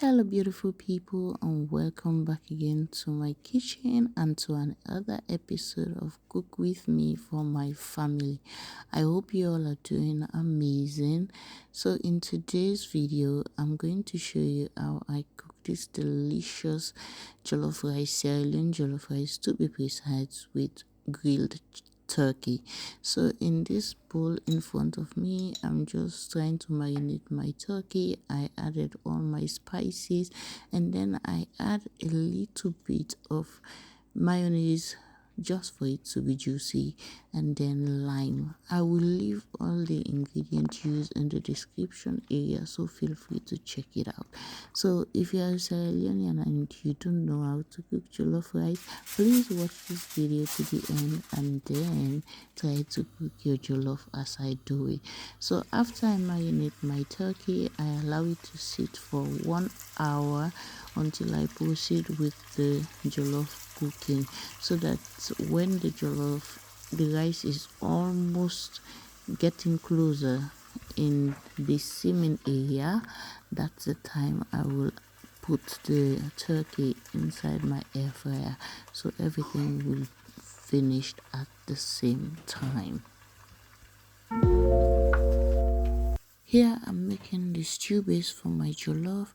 Hello beautiful people, and welcome back again to my kitchen and to another episode of Cook With Me for my family. I hope you all are doing amazing. So in today's video, I'm going to show you how I cook this delicious jollof rice, Sierra Leone jollof rice, to be precise, with grilled turkey. So in this bowl in front of me, I'm just trying to marinate my turkey. I added all my spices, and then I add a little bit of mayonnaise just for it to be juicy, and then lime. I will leave all the ingredients used in the description area, so feel free to check it out. So if you are a Sierra Leonean and you don't know how to cook jollof rice, please watch this video to the end and then try to cook your jollof as I do it. So after I marinate my turkey, I allow it to sit for 1 hour until I proceed with the jollof cooking, so that when the rice is almost getting closer in the simming area, that's the time I will put the turkey inside my air fryer, so everything will finish at the same time. Here I'm making the stew base for my jollof.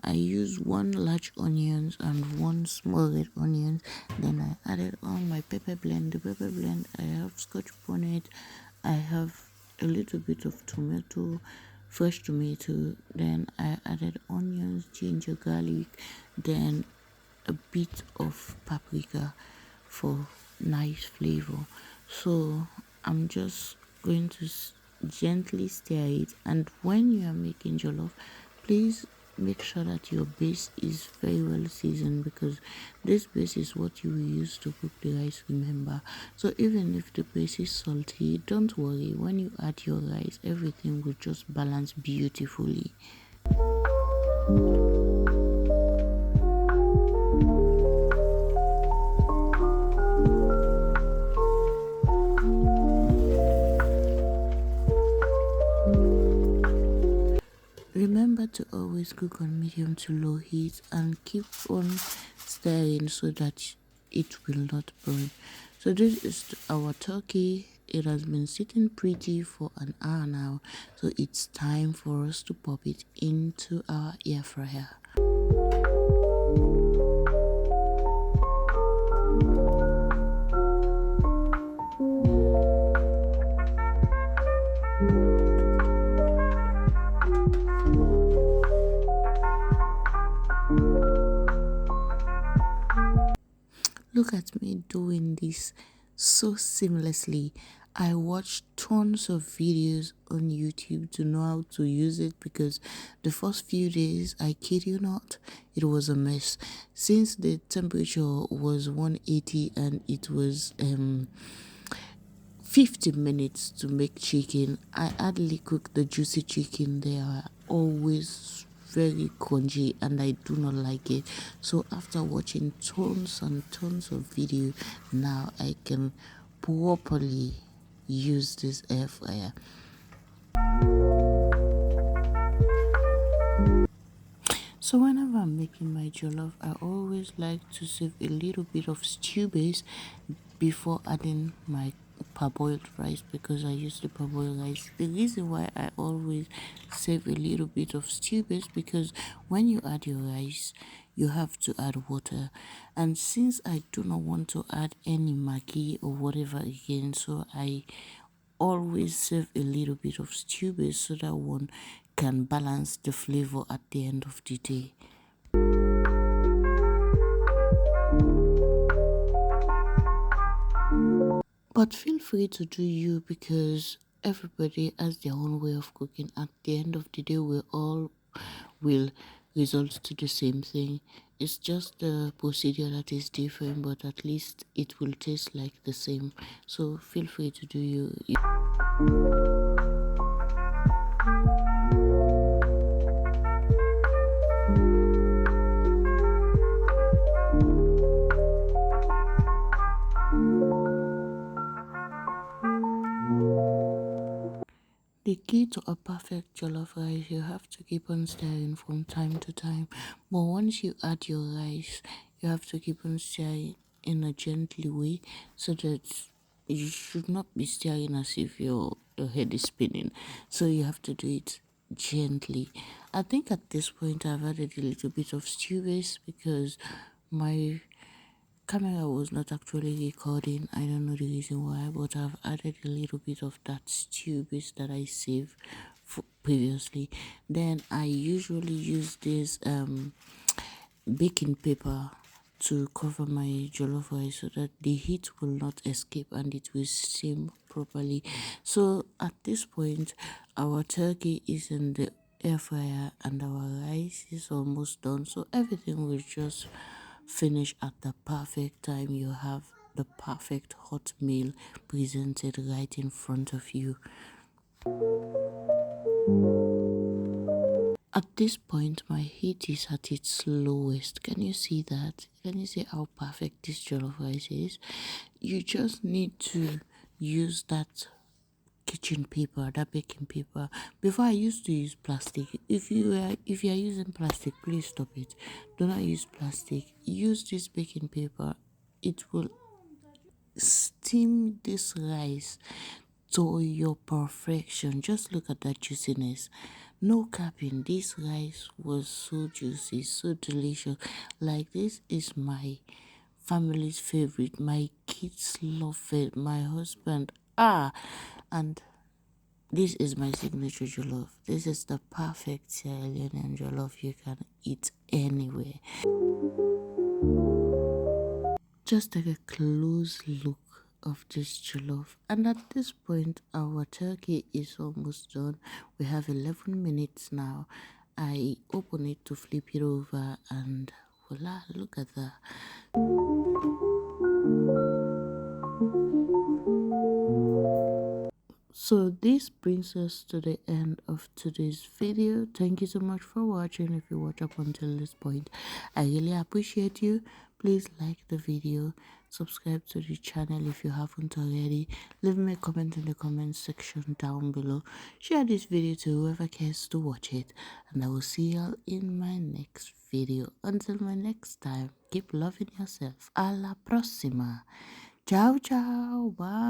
I use 1 large onions and 1 small red onion. Then I added on my pepper blend. The pepper blend, I have scotch bonnet. I have a little bit of tomato, fresh tomato. Then I added onions, ginger, garlic, then a bit of paprika for nice flavor. So I'm just going to gently stir it, and when you are making jollof, please make sure that your base is very well seasoned, because this base is what you will use to cook the rice, remember. So even if the base is salty, don't worry, when you add your rice, everything will just balance beautifully. Remember to always cook on medium to low heat and keep on stirring so that it will not burn. So this is our turkey. It has been sitting pretty for an hour now, so it's time for us to pop it into our air fryer. Look at me doing this so seamlessly. I watched tons of videos on YouTube to know how to use it, because the first few days, I kid you not, it was a mess. Since the temperature was 180 and it was 50 minutes to make chicken, I hardly cook the juicy chicken. They are always very crunchy and I do not like it. So after watching tons and tons of video, now I can properly use this air fryer. So whenever I'm making my jollof, I always like to save a little bit of stew base before adding my parboiled rice, because I use the parboiled rice. The reason why I always save a little bit of stew base, because when you add your rice, you have to add water, and since I do not want to add any maggi or whatever again, so I always save a little bit of stew base so that one can balance the flavor at the end of the day. But feel free to do you, because everybody has their own way of cooking. At the end of the day, we all will result to the same thing. It's just the procedure that is different, but at least it will taste like the same. So feel free to do you. The key to a perfect jollof rice, you have to keep on stirring from time to time. But once you add your rice, you have to keep on stirring in a gently way so that you should not be stirring as if your head is spinning. So you have to do it gently. I think at this point I've added a little bit of stew base because my camera was not actually recording. I don't know the reason why, but I've added a little bit of that stew base that I saved previously. Then I usually use this baking paper to cover my jollof rice so that the heat will not escape and it will steam properly. So at this point, our turkey is in the air fryer and our rice is almost done. So everything will just finish at the perfect time. You have the perfect hot meal presented right in front of you. At this point, my heat is at its lowest. Can you see that? Can you see how perfect this jollof rice is? You just need to use that kitchen paper, that baking paper. Before I used to use plastic. If you are using plastic, please stop it. Do not use plastic. Use this baking paper. It will steam this rice to your perfection. Just look at that juiciness. No capping. This rice was so juicy, so delicious. Like, this is my family's favorite. My kids love it. My husband, and this is my signature jollof. This is the perfect Sierra Leone jollof you can eat anywhere. Just take a close look of this jollof, and at this point our turkey is almost done. We have 11 minutes now. I open it to flip it over and voila, look at that. So this brings us to the end of today's video. Thank you so much for watching. If you watch up until this point, I really appreciate you. Please like the video, subscribe to the channel if you haven't already, leave me a comment in the comment section down below, share this video to whoever cares to watch it, and I will see y'all in my next video. Until my next time, keep loving yourself. A la próxima. Ciao ciao, bye.